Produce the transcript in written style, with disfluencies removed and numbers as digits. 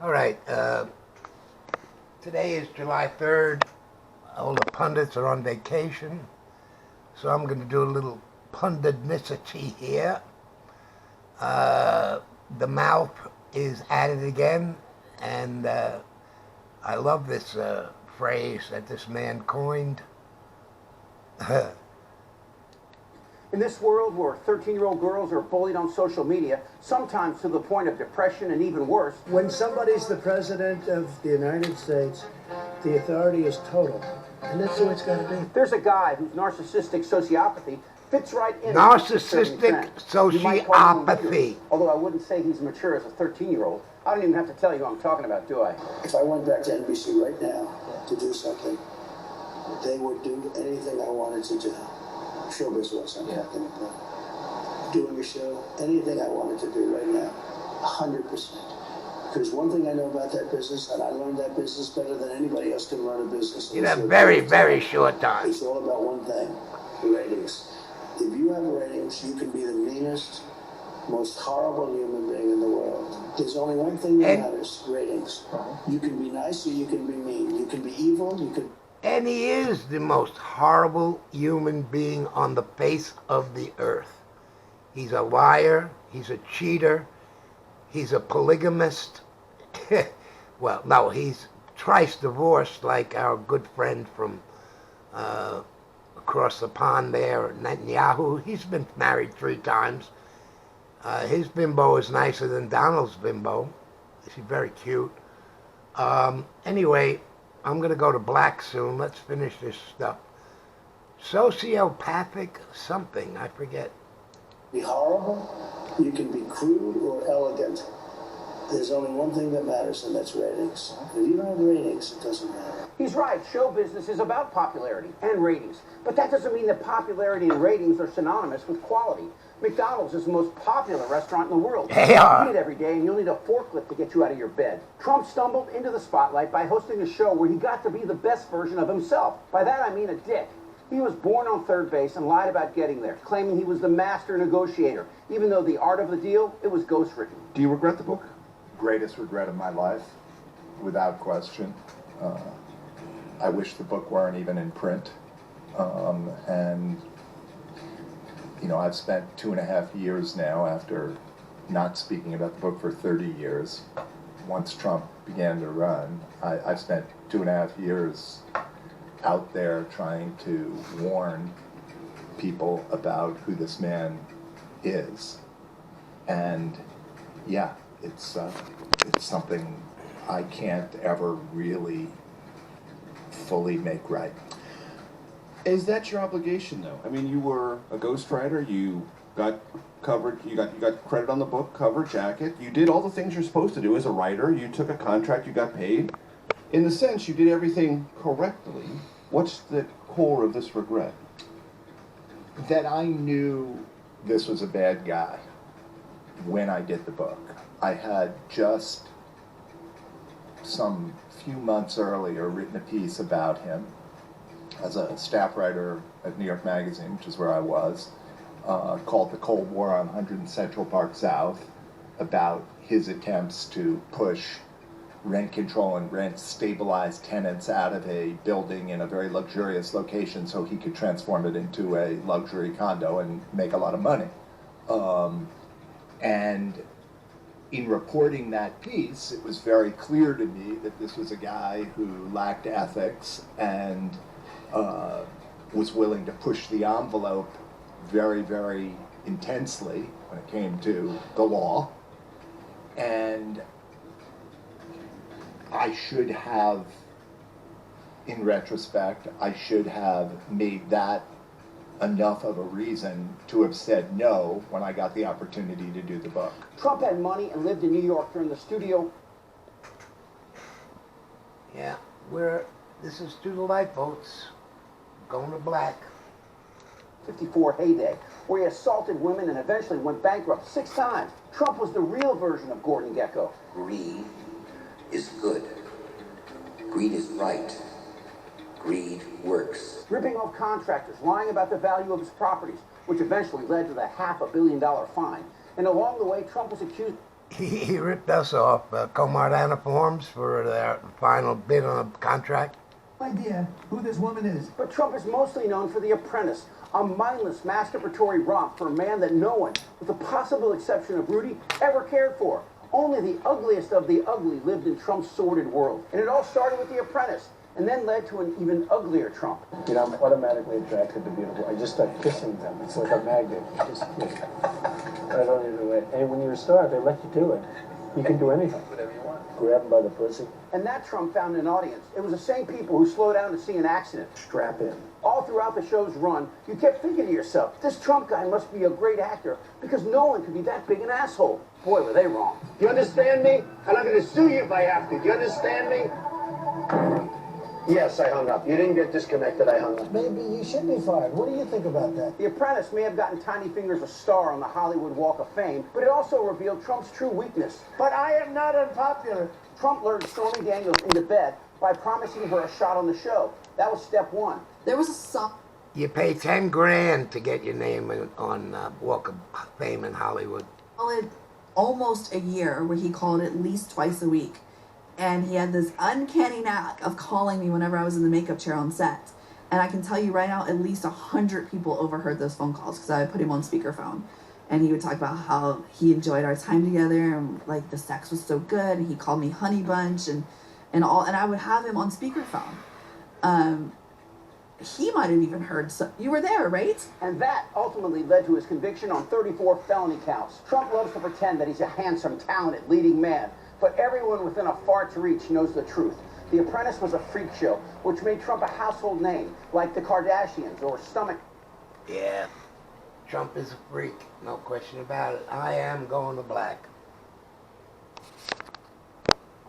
All right. Today is July 3rd. All the pundits are on vacation. So I'm going to do a little punditnicity here. The mouth is at it again. And I love this phrase that this man coined. In this world where 13-year-old girls are bullied on social media, sometimes to the point of depression and even worse. When somebody's the president of the United States, the authority is total. And that's the way it's got to be. There's a guy whose narcissistic sociopathy fits right in. Narcissistic sociopathy. Although I wouldn't say he's mature as a 13-year-old. I don't even have to tell you who I'm talking about, do I? If I went back to NBC right now to do something, they would do anything I wanted to do. Showbiz was, I'm talking about. Doing a show, anything I wanted to do right now, 100%. Because one thing I know about that business, and I learned that business better than anybody else can run a business. In a very, very short time. It's all about one thing, ratings. If you have ratings, you can be the meanest, most horrible human being in the world. There's only one thing that matters, ratings. You can be nice or you can be mean. You can be evil, you can... And he is the most horrible human being on the face of the earth. He's a liar. He's a cheater. He's a polygamist. Well, no, he's thrice divorced like our good friend from across the pond there, Netanyahu. He's been married 3 times. His bimbo is nicer than Donald's bimbo. She's very cute. Anyway, I'm going to go to black soon. Let's finish this stuff. Sociopathic something, I forget. Be horrible, you can be crude or elegant. There's only one thing that matters, and that's ratings. If you don't have ratings, it doesn't matter. He's right. Show business is about popularity and ratings. But that doesn't mean that popularity and ratings are synonymous with quality. McDonald's is the most popular restaurant in the world. They are. You eat it every day, and you'll need a forklift to get you out of your bed. Trump stumbled into the spotlight by hosting a show where he got to be the best version of himself. By that, I mean a dick. He was born on third base and lied about getting there, claiming he was the master negotiator, even though the art of the deal, it was ghostwritten. Do you regret the book? Greatest regret of my life, without question. I wish the book weren't even in print. And, you know, I've spent 2.5 years now, after not speaking about the book for 30 years. Once Trump began to run, I've spent 2.5 years out there trying to warn people about who this man is. And, yeah, it's something I can't ever really fully make right. Is that your obligation, though? I mean, you were a ghostwriter. You got covered. You got credit on the book cover, jacket. You did all the things you're supposed to do as a writer. You took a contract. You got paid. In the sense, you did everything correctly. What's the core of this regret? That I knew this was a bad guy when I did the book. I had just some few months earlier written a piece about him as a staff writer at New York Magazine, which is where I was, called The Cold War on 100 Central Park South, about his attempts to push rent control and rent stabilized tenants out of a building in a very luxurious location so he could transform it into a luxury condo and make a lot of money. And in reporting that piece, it was very clear to me that this was a guy who lacked ethics and was willing to push the envelope very, very intensely when it came to the law. And I should have, in retrospect, I should have made that enough of a reason to have said no when I got the opportunity to do the book. Trump had money and lived in New York during the studio. Yeah, this is through the lifeboats, going to black. 54 heyday, where he assaulted women and eventually went bankrupt 6 times. Trump was the real version of Gordon Gekko. Greed is good. Greed is right. Greed works. Ripping off contractors, lying about the value of his properties, which eventually led to the $500 million fine. And along the way, Trump was accused He ripped us off, Comart Forms, for their final bid on a contract. Idea who this woman is. But Trump is mostly known for The Apprentice, a mindless masturbatory romp for a man that no one, with the possible exception of Rudy, ever cared for. Only the ugliest of the ugly lived in Trump's sordid world. And it all started with The Apprentice, and then led to an even uglier Trump. You know, I'm automatically attracted to beautiful. I just start kissing them. It's like a magnet. You just kiss. I don't even do it. And when you're a star, they let you do it. You can do anything. Whatever you want. Grab them by the pussy. And that Trump found an audience. It was the same people who slow down to see an accident. Strap in. All throughout the show's run, you kept thinking to yourself, this Trump guy must be a great actor because no one could be that big an asshole. Boy, were they wrong. Do you understand me? And I'm going to sue you if I have to. Do you understand me? Yes, I hung up. You didn't get disconnected. I hung up. Maybe you should be fired. What do you think about that? The Apprentice may have gotten Tiny Fingers a star on the Hollywood Walk of Fame, but it also revealed Trump's true weakness. But I am not unpopular. Trump lured Stormy Daniels into bed by promising her a shot on the show. That was step one. There was a song. You pay 10 grand to get your name on Walk of Fame in Hollywood. Almost a year where he called at least twice a week. And he had this uncanny knack of calling me whenever I was in the makeup chair on set. And I can tell you right now, at least 100 people overheard those phone calls because I would put him on speakerphone. And he would talk about how he enjoyed our time together and like the sex was so good. And he called me Honey Bunch and all. And I would have him on speakerphone. He might have even heard some. You were there, right? And that ultimately led to his conviction on 34 felony counts. Trump loves to pretend that he's a handsome, talented, leading man. But everyone within a fart's reach knows the truth. The Apprentice was a freak show, which made Trump a household name, like the Kardashians or Stomach. Yeah, Trump is a freak, no question about it. I am going to black.